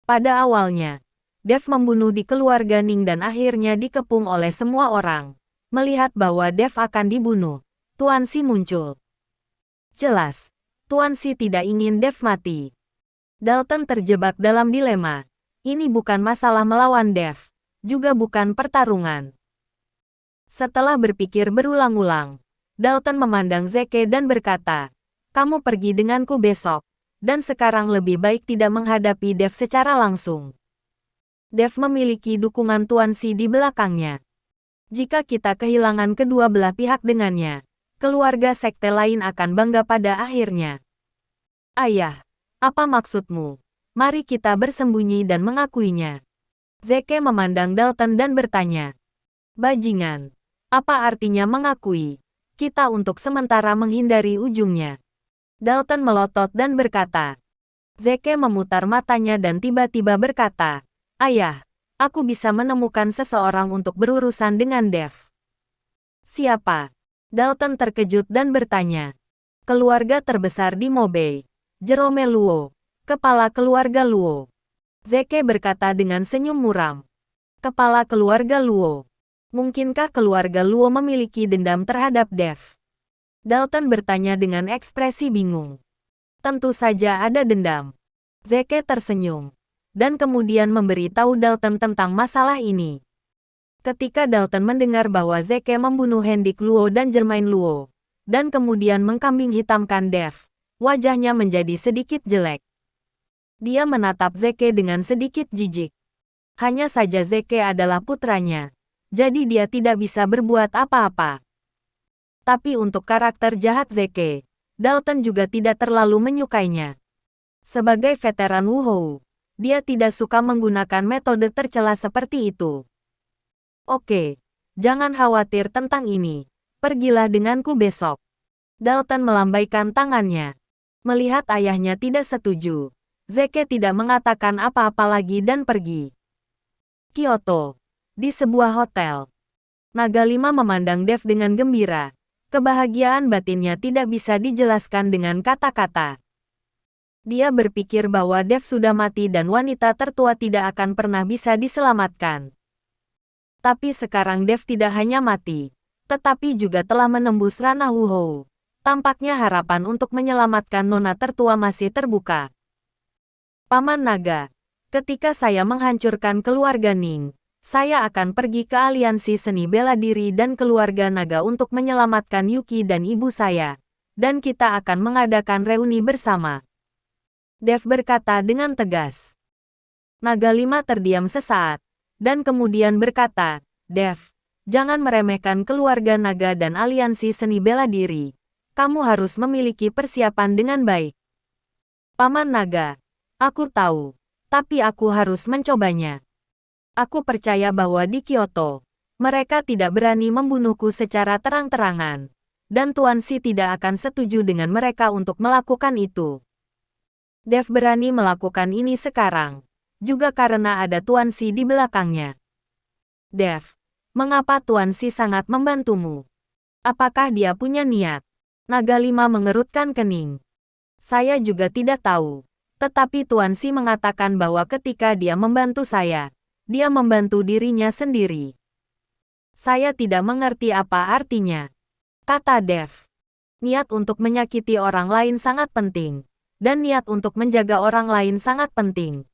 Speaker 1: Pada awalnya, Dev membunuh di keluarga Ning dan akhirnya dikepung oleh semua orang. Melihat bahwa Dev akan dibunuh, Tuan Xi muncul. Jelas, Tuan Xi tidak ingin Dev mati. Dalton terjebak dalam dilema. Ini bukan masalah melawan Dev, juga bukan pertarungan. Setelah berpikir berulang-ulang, Dalton memandang Zeke dan berkata, "Kamu pergi denganku besok, dan sekarang lebih baik tidak menghadapi Dev secara langsung." Dev memiliki dukungan Tuan Xi di belakangnya. Jika kita kehilangan kedua belah pihak dengannya, keluarga sekte lain akan bangga pada akhirnya. Ayah, apa maksudmu? Mari kita bersembunyi dan mengakuinya. Zeke memandang Dalton dan bertanya. Bajingan, apa artinya mengakui? Kita untuk sementara menghindari ujungnya. Dalton melotot dan berkata. Zeke memutar matanya dan tiba-tiba berkata, "Ayah, aku bisa menemukan seseorang untuk berurusan dengan Dev." Siapa? Dalton terkejut dan bertanya. Keluarga terbesar di Mobei, Jerome Luo, kepala keluarga Luo. Zeke berkata dengan senyum muram. Kepala keluarga Luo. Mungkinkah keluarga Luo memiliki dendam terhadap Dev? Dalton bertanya dengan ekspresi bingung. Tentu saja ada dendam. Zeke tersenyum, dan kemudian memberitahu Dalton tentang masalah ini. Ketika Dalton mendengar bahwa Zeke membunuh Hendik Luo dan Jermaine Luo, dan kemudian mengkambing hitamkan Dev, wajahnya menjadi sedikit jelek. Dia menatap Zeke dengan sedikit jijik. Hanya saja Zeke adalah putranya, jadi dia tidak bisa berbuat apa-apa. Tapi untuk karakter jahat Zeke, Dalton juga tidak terlalu menyukainya. Sebagai veteran Wuhou, dia tidak suka menggunakan metode tercela seperti itu. Oke, jangan khawatir tentang ini. Pergilah denganku besok. Dalton melambaikan tangannya. Melihat ayahnya tidak setuju, Zeke tidak mengatakan apa-apa lagi dan pergi. Kyoto, di sebuah hotel. Naga Lima memandang Dev dengan gembira. Kebahagiaan batinnya tidak bisa dijelaskan dengan kata-kata. Dia berpikir bahwa Dev sudah mati dan wanita tertua tidak akan pernah bisa diselamatkan. Tapi sekarang Dev tidak hanya mati, tetapi juga telah menembus ranah Wuhou. Tampaknya harapan untuk menyelamatkan nona tertua masih terbuka. Paman Naga, ketika saya menghancurkan keluarga Ning, saya akan pergi ke aliansi seni bela diri dan keluarga naga untuk menyelamatkan Yuki dan ibu saya. Dan kita akan mengadakan reuni bersama. Dev berkata dengan tegas. Naga Lima terdiam sesaat, dan kemudian berkata, Dev, jangan meremehkan keluarga naga dan aliansi seni bela diri. Kamu harus memiliki persiapan dengan baik. Paman Naga, aku tahu, tapi aku harus mencobanya. Aku percaya bahwa di Kyoto, mereka tidak berani membunuhku secara terang-terangan, dan Tuan Xi tidak akan setuju dengan mereka untuk melakukan itu. Dev berani melakukan ini sekarang, juga karena ada Tuan Xi di belakangnya. Dev, mengapa Tuan Xi sangat membantumu? Apakah dia punya niat? Naga Lima mengerutkan kening. Saya juga tidak tahu, tetapi Tuan Xi mengatakan bahwa ketika dia membantu saya, dia membantu dirinya sendiri. Saya tidak mengerti apa artinya, kata Dev. Niat untuk menyakiti orang lain sangat penting, dan niat untuk menjaga orang lain sangat penting.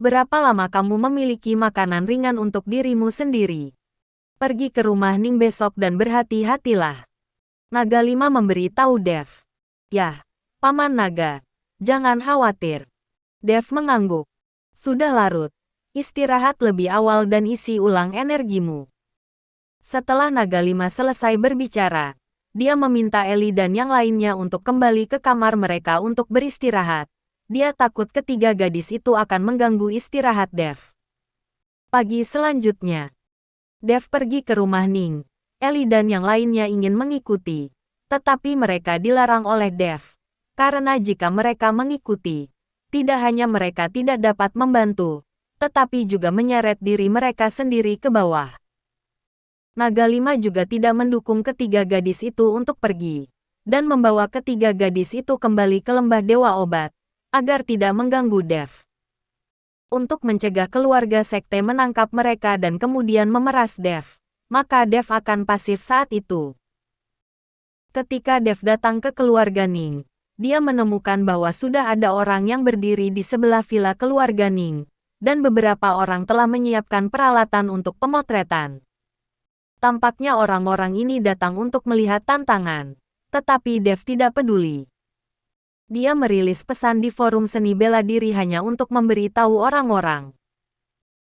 Speaker 1: Berapa lama kamu memiliki makanan ringan untuk dirimu sendiri? Pergi ke rumah Ning besok dan berhati-hatilah. Naga 5 memberi tahu Dev. Yah, Paman Naga. Jangan khawatir. Dev mengangguk. Sudah larut. Istirahat lebih awal dan isi ulang energimu. Setelah Naga 5 selesai berbicara, dia meminta Ellie dan yang lainnya untuk kembali ke kamar mereka untuk beristirahat. Dia takut ketiga gadis itu akan mengganggu istirahat Dev. Pagi selanjutnya, Dev pergi ke rumah Ning. Ellie dan yang lainnya ingin mengikuti, tetapi mereka dilarang oleh Dev. Karena jika mereka mengikuti, tidak hanya mereka tidak dapat membantu, tetapi juga menyeret diri mereka sendiri ke bawah. Naga 5 juga tidak mendukung ketiga gadis itu untuk pergi, dan membawa ketiga gadis itu kembali ke lembah Dewa Obat, agar tidak mengganggu Dev. Untuk mencegah keluarga sekte menangkap mereka dan kemudian memeras Dev, maka Dev akan pasif saat itu. Ketika Dev datang ke keluarga Ning, dia menemukan bahwa sudah ada orang yang berdiri di sebelah villa keluarga Ning, dan beberapa orang telah menyiapkan peralatan untuk pemotretan. Tampaknya orang-orang ini datang untuk melihat tantangan, tetapi Dev tidak peduli. Dia merilis pesan di forum seni bela diri hanya untuk memberitahu orang-orang.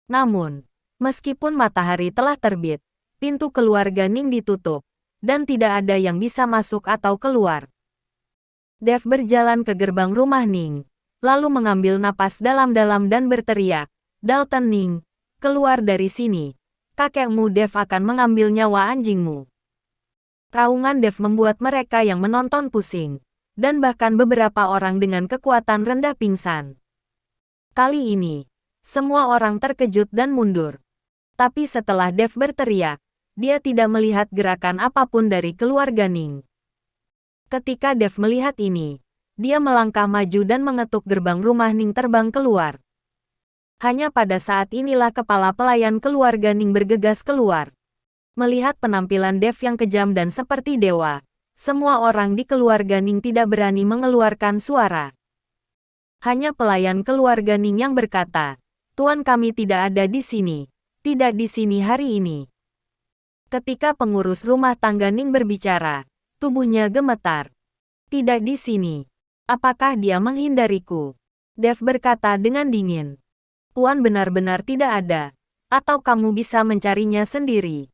Speaker 1: Namun, meskipun matahari telah terbit, pintu keluarga Ning ditutup, dan tidak ada yang bisa masuk atau keluar. Dev berjalan ke gerbang rumah Ning, lalu mengambil napas dalam-dalam dan berteriak, "Dalton Ning, keluar dari sini. Kakekmu Dev akan mengambil nyawa anjingmu." Raungan Dev membuat mereka yang menonton pusing, dan bahkan beberapa orang dengan kekuatan rendah pingsan. Kali ini, semua orang terkejut dan mundur. Tapi setelah Dev berteriak, dia tidak melihat gerakan apapun dari keluarga Ning. Ketika Dev melihat ini, dia melangkah maju dan mengetuk gerbang rumah Ning terbang keluar. Hanya pada saat inilah kepala pelayan keluarga Ning bergegas keluar. Melihat penampilan Dev yang kejam dan seperti dewa, semua orang di keluarga Ning tidak berani mengeluarkan suara. Hanya pelayan keluarga Ning yang berkata, "Tuan, kami tidak ada di sini. Tidak di sini hari ini." Ketika pengurus rumah tangga Ning berbicara, tubuhnya gemetar. "Tidak di sini. Apakah dia menghindariku?" Dev berkata dengan dingin. "Tuan benar-benar tidak ada. Atau kamu bisa mencarinya sendiri."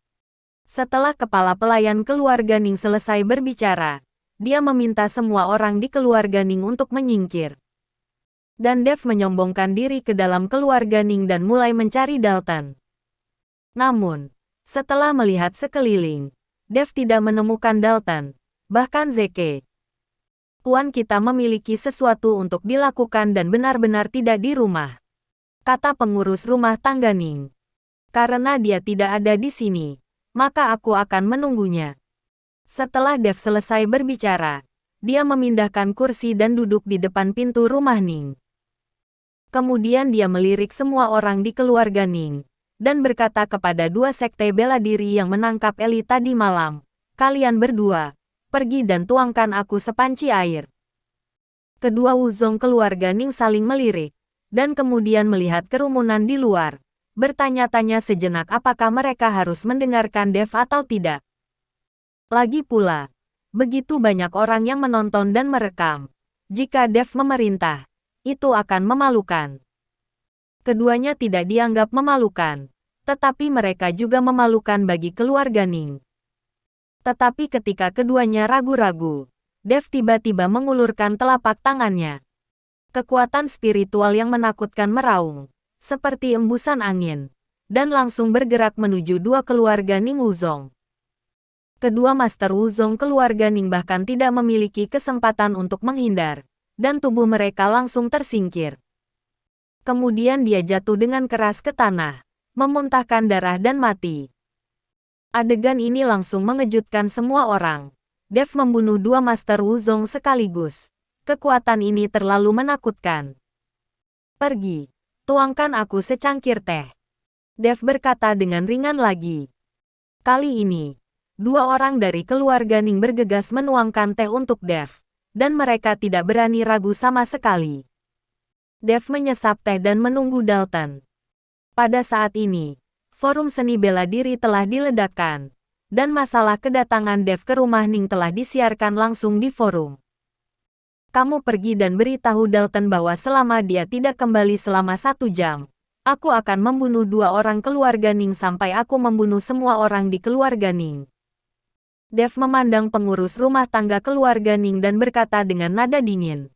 Speaker 1: Setelah kepala pelayan keluarga Ning selesai berbicara, dia meminta semua orang di keluarga Ning untuk menyingkir. Dan Dev menyombongkan diri ke dalam keluarga Ning dan mulai mencari Dalton. Namun, setelah melihat sekeliling, Dev tidak menemukan Dalton, bahkan Zeke. "Tuan, kita memiliki sesuatu untuk dilakukan dan benar-benar tidak di rumah," kata pengurus rumah tangga Ning. "Karena dia tidak ada di sini, maka aku akan menunggunya." Setelah Dev selesai berbicara, dia memindahkan kursi dan duduk di depan pintu rumah Ning. Kemudian dia melirik semua orang di keluarga Ning, dan berkata kepada dua sekte bela diri yang menangkap Ellie tadi malam, "Kalian berdua, pergi dan tuangkan aku sepanci air." Kedua Wuzong keluarga Ning saling melirik, dan kemudian melihat kerumunan di luar, bertanya-tanya sejenak apakah mereka harus mendengarkan Dev atau tidak. Lagi pula, begitu banyak orang yang menonton dan merekam. Jika Dev memerintah, itu akan memalukan. Keduanya tidak dianggap memalukan, tetapi mereka juga memalukan bagi keluarga Ning. Tetapi ketika keduanya ragu-ragu, Dev tiba-tiba mengulurkan telapak tangannya. Kekuatan spiritual yang menakutkan meraung, seperti embusan angin, dan langsung bergerak menuju dua keluarga Ning Wuzong. Kedua Master Wuzong keluarga Ning bahkan tidak memiliki kesempatan untuk menghindar, dan tubuh mereka langsung tersingkir. Kemudian dia jatuh dengan keras ke tanah, memuntahkan darah dan mati. Adegan ini langsung mengejutkan semua orang. Dev membunuh dua Master Wuzong sekaligus. Kekuatan ini terlalu menakutkan. "Pergi, tuangkan aku secangkir teh," Dev berkata dengan ringan lagi. Kali ini, dua orang dari keluarga Ning bergegas menuangkan teh untuk Dev, dan mereka tidak berani ragu sama sekali. Dev menyesap teh dan menunggu Dalton. Pada saat ini, forum seni bela diri telah diledakkan, dan masalah kedatangan Dev ke rumah Ning telah disiarkan langsung di forum. Kamu pergi dan beritahu Dalton bahwa selama dia tidak kembali selama 1 jam, aku akan membunuh 2 orang keluarga Ning sampai aku membunuh semua orang di keluarga Ning. Dev memandang pengurus rumah tangga keluarga Ning dan berkata dengan nada dingin.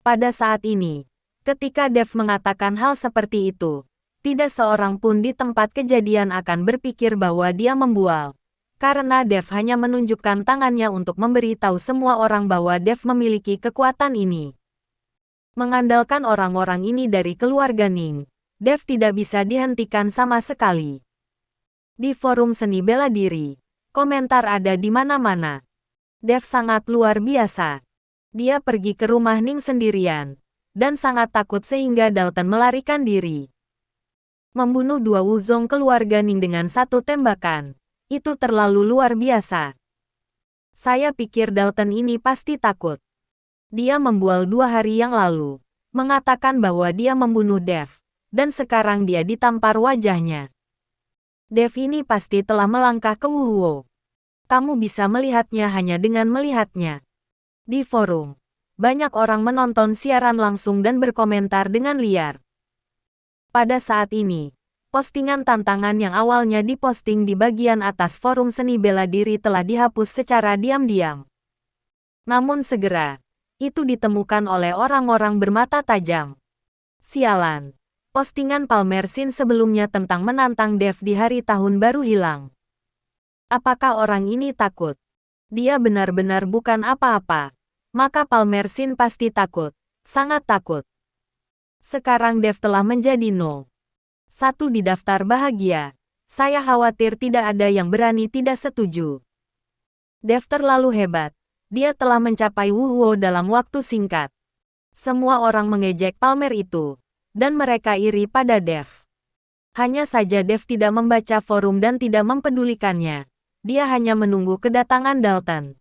Speaker 1: Pada saat ini, ketika Dev mengatakan hal seperti itu, tidak seorang pun di tempat kejadian akan berpikir bahwa dia membual. Karena Dev hanya menunjukkan tangannya untuk memberitahu semua orang bahwa Dev memiliki kekuatan ini. Mengandalkan orang-orang ini dari keluarga Ning, Dev tidak bisa dihentikan sama sekali. Di forum seni bela diri, komentar ada di mana-mana. Dev sangat luar biasa. Dia pergi ke rumah Ning sendirian, dan sangat takut sehingga Dalton melarikan diri. Membunuh 2 Wuzong keluarga Ning dengan 1 tembakan. Itu terlalu luar biasa. Saya pikir Dalton ini pasti takut. Dia membual 2 hari yang lalu, mengatakan bahwa dia membunuh Dev, dan sekarang dia ditampar wajahnya. Dev ini pasti telah melangkah ke Wuhuo. Kamu bisa melihatnya hanya dengan melihatnya. Di forum, banyak orang menonton siaran langsung dan berkomentar dengan liar. Pada saat ini, postingan tantangan yang awalnya diposting di bagian atas forum seni bela diri telah dihapus secara diam-diam. Namun segera, itu ditemukan oleh orang-orang bermata tajam. Sialan, postingan Palmersin sebelumnya tentang menantang Dev di hari tahun baru hilang. Apakah orang ini takut? Dia benar-benar bukan apa-apa. Maka Palmersin pasti takut, sangat takut. Sekarang Dev telah menjadi 1 di daftar bahagia. Saya khawatir tidak ada yang berani tidak setuju. Dev terlalu hebat. Dia telah mencapai Wuhuo dalam waktu singkat. Semua orang mengejek Palmer itu, dan mereka iri pada Dev. Hanya saja Dev tidak membaca forum dan tidak mempedulikannya. Dia hanya menunggu kedatangan Dalton.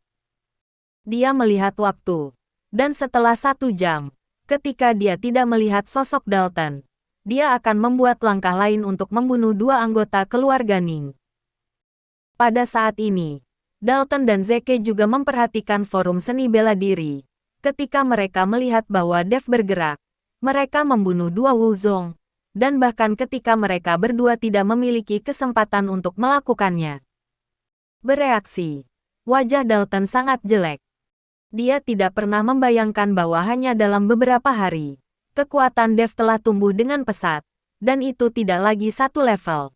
Speaker 1: Dia melihat waktu, dan setelah 1 jam, ketika dia tidak melihat sosok Dalton, dia akan membuat langkah lain untuk membunuh 2 anggota keluarga Ning. Pada saat ini, Dalton dan Zeke juga memperhatikan forum seni bela diri. Ketika mereka melihat bahwa Dev bergerak, mereka membunuh 2 Wuzong, dan bahkan ketika mereka berdua tidak memiliki kesempatan untuk melakukannya. Bereaksi, wajah Dalton sangat jelek. Dia tidak pernah membayangkan bahwa hanya dalam beberapa hari, kekuatan Dev telah tumbuh dengan pesat, dan itu tidak lagi 1 level.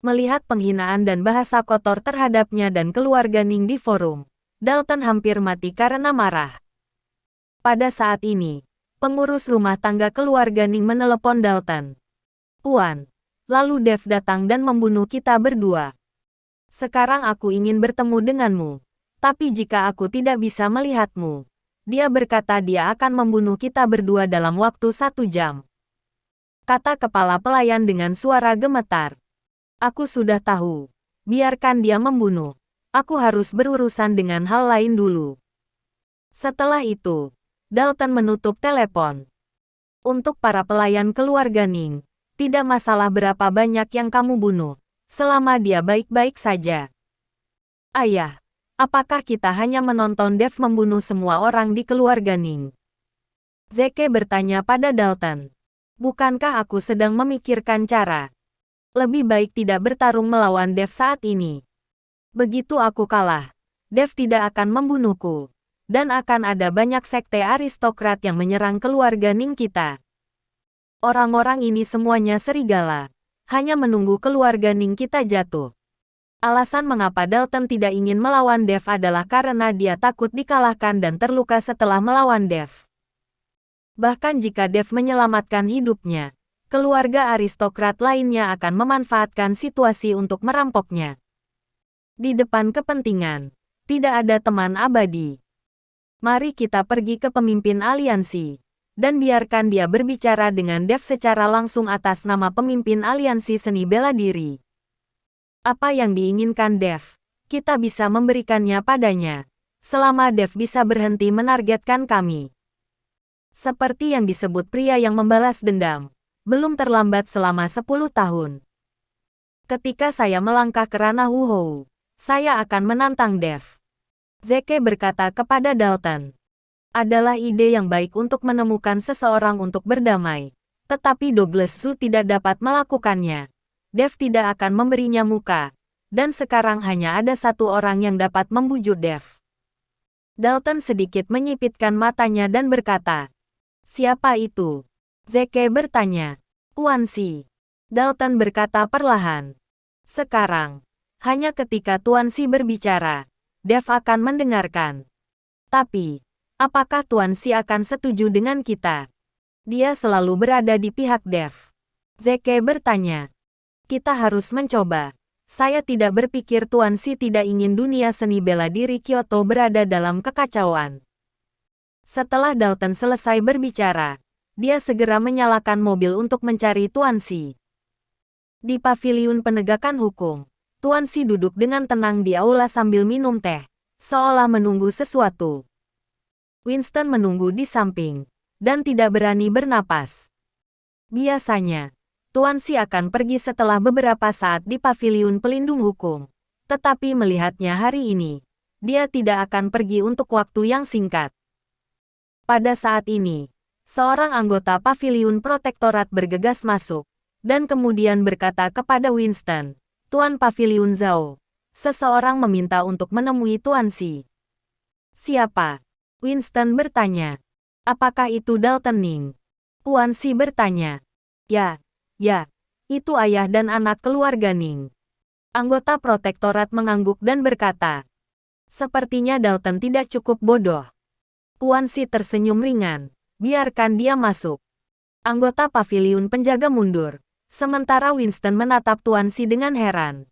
Speaker 1: Melihat penghinaan dan bahasa kotor terhadapnya dan keluarga Ning di forum, Dalton hampir mati karena marah. Pada saat ini, pengurus rumah tangga keluarga Ning menelepon Dalton. Puan, lalu Dev datang dan membunuh kita berdua. Sekarang aku ingin bertemu denganmu, tapi jika aku tidak bisa melihatmu, dia berkata dia akan membunuh kita berdua dalam waktu 1 jam. Kata kepala pelayan dengan suara gemetar. Aku sudah tahu. Biarkan dia membunuh. Aku harus berurusan dengan hal lain dulu. Setelah itu, Dalton menutup telepon. Untuk para pelayan keluarga Ning, tidak masalah berapa banyak yang kamu bunuh, selama dia baik-baik saja. Ayah. Apakah kita hanya menonton Dev membunuh semua orang di keluarga Ning? Zeke bertanya pada Dalton. Bukankah aku sedang memikirkan cara? Lebih baik tidak bertarung melawan Dev saat ini. Begitu aku kalah, Dev tidak akan membunuhku. Dan akan ada banyak sekte aristokrat yang menyerang keluarga Ning kita. Orang-orang ini semuanya serigala. Hanya menunggu keluarga Ning kita jatuh. Alasan mengapa Dalton tidak ingin melawan Dev adalah karena dia takut dikalahkan dan terluka setelah melawan Dev. Bahkan jika Dev menyelamatkan hidupnya, keluarga aristokrat lainnya akan memanfaatkan situasi untuk merampoknya. Di depan kepentingan, tidak ada teman abadi. Mari kita pergi ke pemimpin aliansi, dan biarkan dia berbicara dengan Dev secara langsung atas nama pemimpin aliansi seni bela diri. Apa yang diinginkan Dev, kita bisa memberikannya padanya. selama Dev bisa berhenti menargetkan kami. Seperti yang disebut pria yang membalas dendam, belum terlambat selama 10 tahun. Ketika saya melangkah ke ranah Wuhou, saya akan menantang Dev. Zeke berkata kepada Dalton. Adalah ide yang baik untuk menemukan seseorang untuk berdamai. Tetapi Douglas Su tidak dapat melakukannya. Dev tidak akan memberinya muka. Dan sekarang hanya ada satu orang yang dapat membujuk Dev. Dalton sedikit menyipitkan matanya dan berkata, "Siapa itu?" Zeke bertanya. "Tuan Si." Dalton berkata perlahan. Sekarang, hanya ketika Tuan Si berbicara, Dev akan mendengarkan. Tapi, apakah Tuan Si akan setuju dengan kita? Dia selalu berada di pihak Dev. Zeke bertanya. Kita harus mencoba. Saya tidak berpikir Tuan Si tidak ingin dunia seni bela diri Kyoto berada dalam kekacauan. Setelah Dalton selesai berbicara, dia segera menyalakan mobil untuk mencari Tuan Si. Di paviliun penegakan hukum, Tuan Si duduk dengan tenang di aula sambil minum teh, seolah menunggu sesuatu. Winston menunggu di samping, dan tidak berani bernapas. Biasanya, Tuan Si akan pergi setelah beberapa saat di paviliun pelindung hukum. Tetapi melihatnya hari ini, dia tidak akan pergi untuk waktu yang singkat. Pada saat ini, seorang anggota paviliun protektorat bergegas masuk, dan kemudian berkata kepada Winston, "Tuan Paviliun Zhao, seseorang meminta untuk menemui Tuan Si." "Siapa?" Winston bertanya. "Apakah itu Dalton Ning?" Tuan Si bertanya. Ya, itu ayah dan anak keluarga Ning." Anggota protektorat mengangguk dan berkata, "Sepertinya Dalton tidak cukup bodoh." Tuan Si tersenyum ringan. "Biarkan dia masuk." Anggota paviliun penjaga mundur, sementara Winston menatap Tuan Si dengan heran.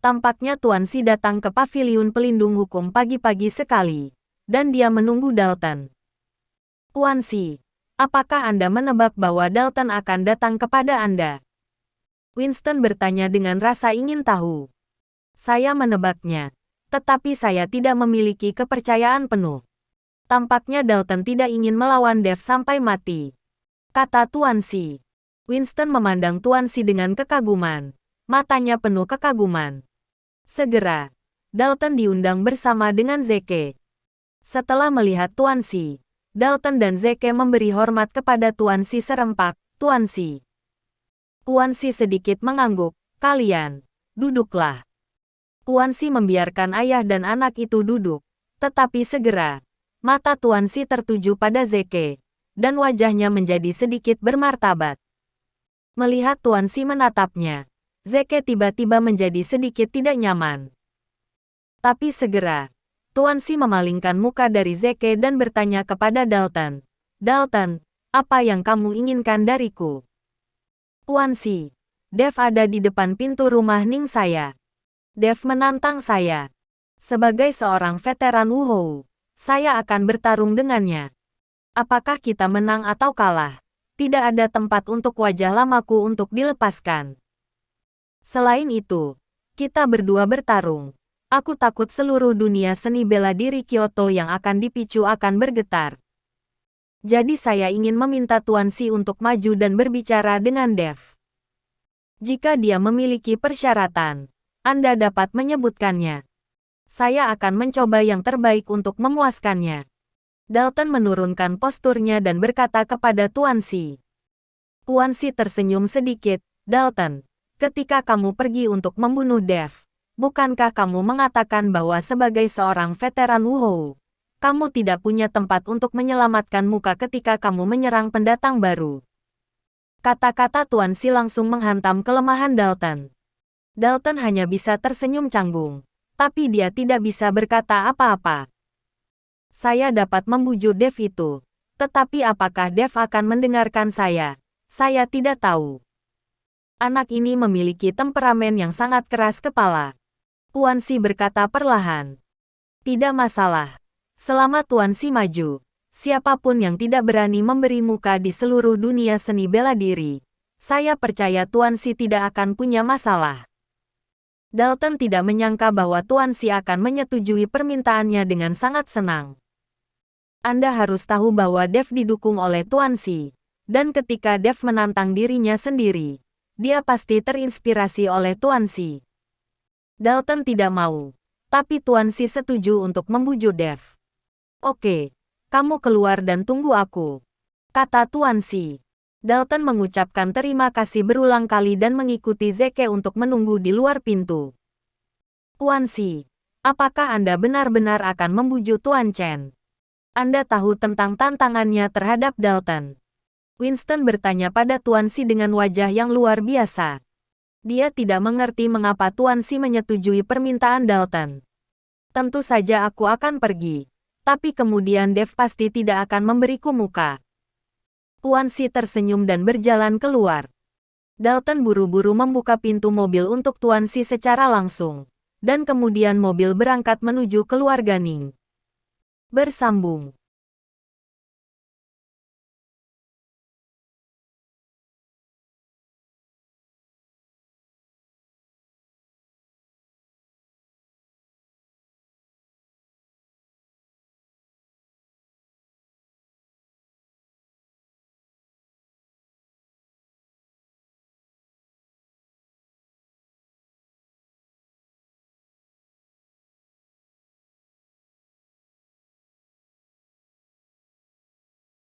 Speaker 1: Tampaknya Tuan Si datang ke paviliun pelindung hukum pagi-pagi sekali. Dan dia menunggu Dalton. "Tuan Si, apakah Anda menebak bahwa Dalton akan datang kepada Anda?" Winston bertanya dengan rasa ingin tahu. "Saya menebaknya, tetapi saya tidak memiliki kepercayaan penuh. Tampaknya Dalton tidak ingin melawan Dev sampai mati," kata Tuan Si. Winston memandang Tuan Si dengan kekaguman. Matanya penuh kekaguman. Segera, Dalton diundang bersama dengan Zeke. Setelah melihat Tuan Si, Dalton dan Zeke memberi hormat kepada Tuan Si serempak. "Tuan Si." Tuan Si sedikit mengangguk. "Kalian, duduklah." Tuan Si membiarkan ayah dan anak itu duduk. Tetapi segera, mata Tuan Si tertuju pada Zeke, dan wajahnya menjadi sedikit bermartabat. Melihat Tuan Si menatapnya, Zeke tiba-tiba menjadi sedikit tidak nyaman. Tapi segera, Tuan Si memalingkan muka dari Zeke dan bertanya kepada Dalton. "Dalton, apa yang kamu inginkan dariku?" "Tuan Si, Dev ada di depan pintu rumah Ning saya. Dev menantang saya. Sebagai seorang veteran Wuhou, saya akan bertarung dengannya. Apakah kita menang atau kalah? Tidak ada tempat untuk wajah lamaku untuk dilepaskan. Selain itu, kita berdua bertarung. Aku takut seluruh dunia seni bela diri Kyoto yang akan dipicu akan bergetar. Jadi saya ingin meminta Tuan Si untuk maju dan berbicara dengan Dev. Jika dia memiliki persyaratan, Anda dapat menyebutkannya. Saya akan mencoba yang terbaik untuk memuaskannya." Dalton menurunkan posturnya dan berkata kepada Tuan Si. Tuan Si tersenyum sedikit. "Dalton, ketika kamu pergi untuk membunuh Dev, bukankah kamu mengatakan bahwa sebagai seorang veteran Wuhou, kamu tidak punya tempat untuk menyelamatkan muka ketika kamu menyerang pendatang baru?" Kata-kata Tuan Si langsung menghantam kelemahan Dalton. Dalton hanya bisa tersenyum canggung, tapi dia tidak bisa berkata apa-apa. "Saya dapat membujuk Dev itu, tetapi apakah Dev akan mendengarkan saya? Saya tidak tahu. Anak ini memiliki temperamen yang sangat keras kepala." Tuan Si berkata perlahan. "Tidak masalah. Selama Tuan Si maju, siapapun yang tidak berani memberi muka di seluruh dunia seni bela diri, saya percaya Tuan Si tidak akan punya masalah." Dalton tidak menyangka bahwa Tuan Xi akan menyetujui permintaannya dengan sangat senang. Anda harus tahu bahwa Dev didukung oleh Tuan Xi, dan ketika Dev menantang dirinya sendiri, dia pasti terinspirasi oleh Tuan Xi. Dalton tidak mau, tapi Tuan Xi setuju untuk membujuk Dev. Oke, kamu keluar dan tunggu aku, kata Tuan Xi. Dalton mengucapkan terima kasih berulang kali dan mengikuti Zeke untuk menunggu di luar pintu. Tuan Xi, apakah Anda benar-benar akan membujuk Tuan Chen? Anda tahu tentang tantangannya terhadap Dalton. Winston bertanya pada Tuan Xi dengan wajah yang luar biasa. Dia tidak mengerti mengapa Tuan Xi menyetujui permintaan Dalton. Tentu saja aku akan pergi, tapi kemudian Dev pasti tidak akan memberiku muka. Tuan Xi tersenyum dan berjalan keluar. Dalton buru-buru membuka pintu mobil untuk Tuan Xi secara langsung, dan kemudian mobil berangkat menuju keluarga Ning. Bersambung.